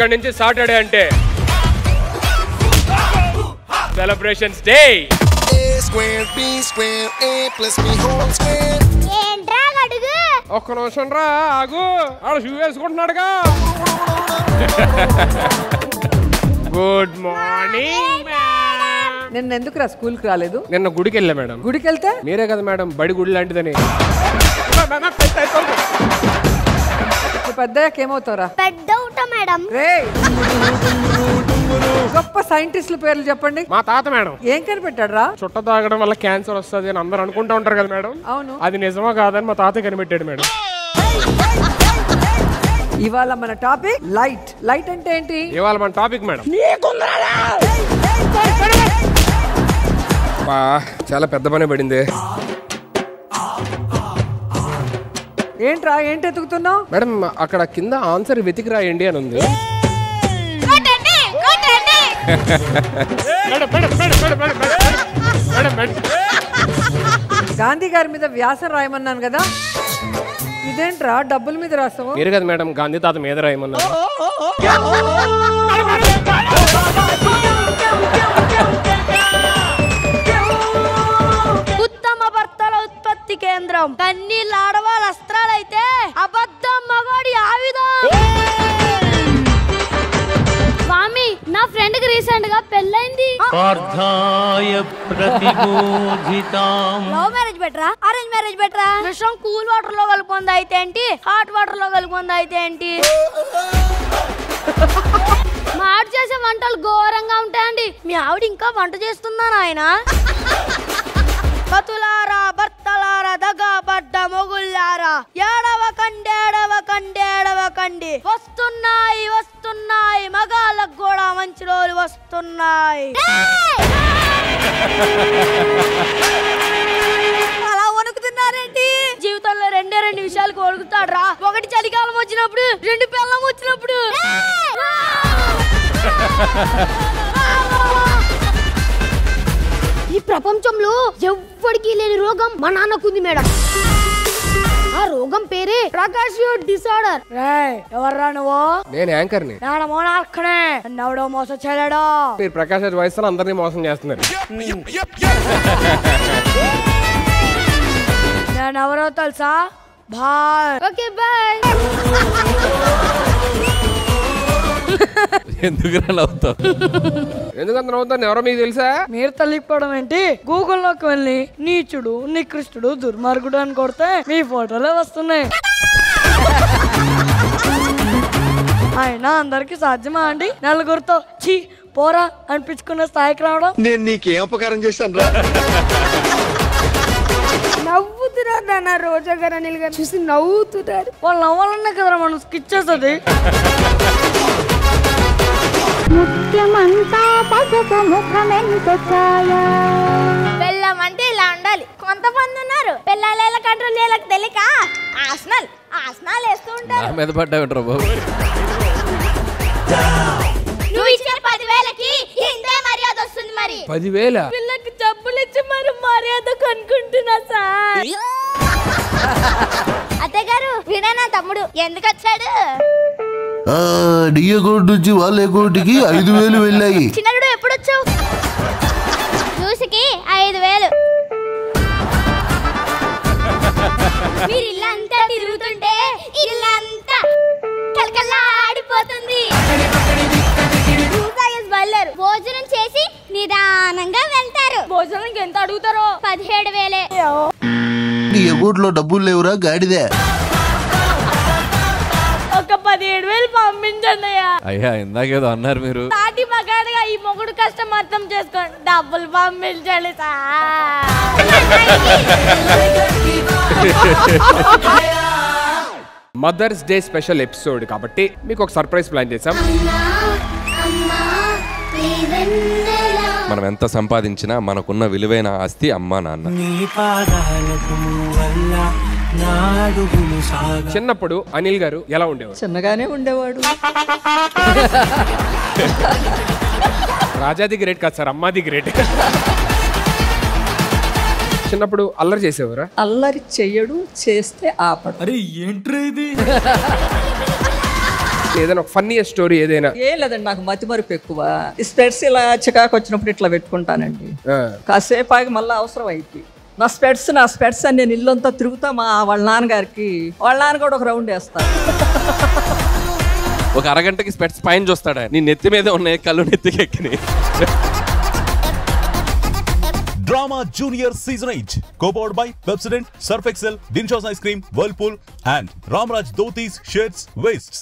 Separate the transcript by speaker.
Speaker 1: ఇక్కడి నుంచి సాటర్డే అంటే సెలబ్రేషన్స్ డే. ఒక్క నిమిషం రా ఆగు, ఆడ షూ వేసుకుంటున్నాడుగా. Good morning.
Speaker 2: నిన్న ఎందుకురా స్కూల్ కి రాలేదు?
Speaker 1: నిన్న గుడికి వెళ్ళా మేడం.
Speaker 2: గుడికి వెళ్తే
Speaker 1: మీరే కదా మేడం బడి గుడి లాంటిదని.
Speaker 2: పెద్దయ్యాక ఏమవుతారా?
Speaker 3: పెద్ద అవుతా మేడం.
Speaker 2: గొప్ప సైంటిస్టుల పేర్లు చెప్పండి.
Speaker 1: మా తాత మేడం.
Speaker 2: ఏం కనిపెట్టాడు రా?
Speaker 1: చుట్ట తాగడం వల్ల క్యాన్సర్ వస్తుంది అని అందరూ అనుకుంటా ఉంటారు కదా మేడం.
Speaker 2: అవును,
Speaker 1: అది నిజమా కాదని మా తాత కనిపెట్టాడు మేడం.
Speaker 2: ఇవాళ మన టాపిక్ లైట్. లైట్ అంటే ఏంటి?
Speaker 1: ఇవాళ మన టాపిక్ మేడం చాలా పెద్ద పని పడింది.
Speaker 2: ఏంట్రా ఏంటి ఎతుకుతున్నావు?
Speaker 1: మేడం అక్కడ కింద ఆన్సర్ వెతికి రాయండి అని ఉంది.
Speaker 2: గాంధీ గారి మీద వ్యాసం రాయమన్నాను కదా, ఇదేంట్రా డబ్బుల మీద రాస్తావు?
Speaker 1: మీరు కదా మేడం గాంధీ తాత మీద రాయమన్నారు.
Speaker 3: ఉత్తమ భర్తల ఉత్పత్తి కేంద్రం. కన్నీళ్ళ ఆడవాళ్ళ అస్త్రాలైతే అబద్ధం మగాడి ఆయుధం. స్వామి, నా ఫ్రెండ్ కి రీసెంట్ గా పెళ్ళైంది. లవ్ మ్యారేజ్ బెటరా, అరేంజ్ మ్యారేజ్ బెటరా? విషయం కూల్ వాటర్ లో కలుపుకుంది అయితే ఏంటి, హాట్ వాటర్ లో కలుపుకుంది అయితే ఏంటి? మా ఆవిడ చేసే వంటలు ఘోరంగా ఉంటాయండి. మీ ఆవిడ ఇంకా వంట చేస్తుందా నాయన? పతులారా భర్తలారా దగాబడ్డ మొగుళ్ళారా, ఏడవకండి వస్తున్నాయి వస్తున్నాయి, మగాళ్ళకు కూడా మంచి రోజులు వస్తున్నాయి. అలా వణుకుతున్నారేంటి? జీవితంలో రెండే రెండు విషయాలకు వణుకుతాడు రా. ఒకటి చలికాలం వచ్చినప్పుడు, రెండు పెళ్ళం వచ్చినప్పుడు. ఈ ప్రపంచంలో ఎవ్వడికి లేని రోగం మా నాన్నకుంది మేడం. ఆ రోగం పేరే ప్రకాష్ డిసార్డర్. ఎవర్రా నువ్వు?
Speaker 1: నేను యాంకర్ ని.
Speaker 3: ఎవడో మోసం చేయలేడో.
Speaker 1: మీరు ప్రకాష్ రాజ్ వాయిస్ అందరినీ మోసం చేస్తున్నారు.
Speaker 3: నేను ఎవరో తెలుసా? బాయ్. Okay bye.
Speaker 1: ఎందుకంత నవ్వుతాను? ఎవరో మీకు తెలుసా?
Speaker 4: మీరు తెలియకపోవడం ఏంటి? గూగుల్లోకి వెళ్ళి నీచుడు, నికృష్టుడు, దుర్మార్గుడు అని కొడితే మీ ఫోటోలే వస్తున్నాయి. అయినా అందరికి సాధ్యమా అండి నలుగురితో చీ పోరా అనిపించుకున్న స్థాయికి రావడం?
Speaker 5: నేను నీకేం ఉపకారం చేశాను రా?
Speaker 3: నవ్వుతున్నారు నాన్న, రోజా గారు అనిల్ గారు చూసి నవ్వుతున్నారు.
Speaker 4: వాళ్ళు నవ్వాలన్నా కదరా మనం స్కిచ్ చేసేది.
Speaker 3: పెళ్ళం అంటే ఇలా ఉండాలి. కొంతమంది ఉన్నారు పిల్లలు ఎలా కంట్రోల్ చేయాలకు తెలియక ఆసనాలు వేస్తూ ఉంటారు.
Speaker 1: మీద పడ్డా బాబు.
Speaker 3: నువ్వు ఇచ్చే 10,000కి ఇంతే మర్యాద వస్తుంది. మరి
Speaker 1: 10,000
Speaker 3: పిల్లకి డబ్బులు ఇచ్చి మరి మర్యాద కొనుక్కుంటున్నా సార్. అత్తయ్య గారు వీడేనా తమ్ముడు? ఎందుకు వచ్చాడు?
Speaker 6: డిఏ కోర్టు నుంచి వాళ్ళ కోర్టుకి 5,000 వెళ్ళాయి.
Speaker 3: చిన్నడు ఎప్పుడు వచ్చావు? జ్యూస్కి 5,000. మీరు ఇల్లంతా తిరుగుతుంటే ఇల్లంతా కలకల్లా ఆడిపోతుంది. భోజనం చేసి నిదానంగా వెళ్తారు. భోజనానికి ఎంత అడుగుతారో? 17,000.
Speaker 6: డిఏ కోర్టులో డబ్బులు లేవురా గాడిదే.
Speaker 3: ఒక 17,000 పంపించండి
Speaker 1: అయ్యా. ఇందాకేదో అన్నారు మీరు.
Speaker 3: తాటి మగాడిగా ఈ మొగుడు కష్టం అర్థం చేసుకోండి. డబ్బులు పంపించండి sir.
Speaker 1: Mother's Day special episode కాబట్టి మీకు ఒక సర్ప్రైజ్ ప్లాన్ చేసాం.
Speaker 7: మనం ఎంత సంపాదించినా మనకున్న విలువైన ఆస్తి అమ్మా నాన్న.
Speaker 1: చిన్నప్పుడు అనిల్ గారు ఎలా ఉండేవారు?
Speaker 2: చిన్నగానే ఉండేవాడు.
Speaker 1: రాజాది గ్రేట్ కాదు సార్, అమ్మాది గ్రేట్. చిన్నప్పుడు అల్లరి చేసేవారా?
Speaker 2: అల్లరి చెయ్యడు, చేస్తే ఆపడు.
Speaker 5: అరే ఏంట్రా ఇది?
Speaker 1: ఏదైనా ఒక ఫన్నీయెస్ట్ స్టోరీ ఏదైనా.
Speaker 8: ఏం లేదండి, నాకు మతి మరుపు ఎక్కువ. ఈ స్పెట్స్ ఇలా చికాకు వచ్చినప్పుడు ఇట్లా పెట్టుకుంటానండి. కాసేపు ఆగి మళ్ళీ అవసరం అయింది. నా స్పెట్స్ అని నేను ఇల్లంతా తిరుగుతా. వాళ్ళ నాన్న కూడా ఒక రౌండ్ వేస్తారు.
Speaker 7: ఒక అరగంటకి స్పెట్స్ పైన చూస్తాడా, నీ నెత్తి మీద ఉన్నాయి, కళ్ళు నెత్తికి ఎక్కినాయి.
Speaker 9: Drama Junior Season 8 co-powered by Pepsodent, Surf Excel, Dinshaw's Ice Cream, Whirlpool and Ramraj Dhotis, Shirts, Wastes.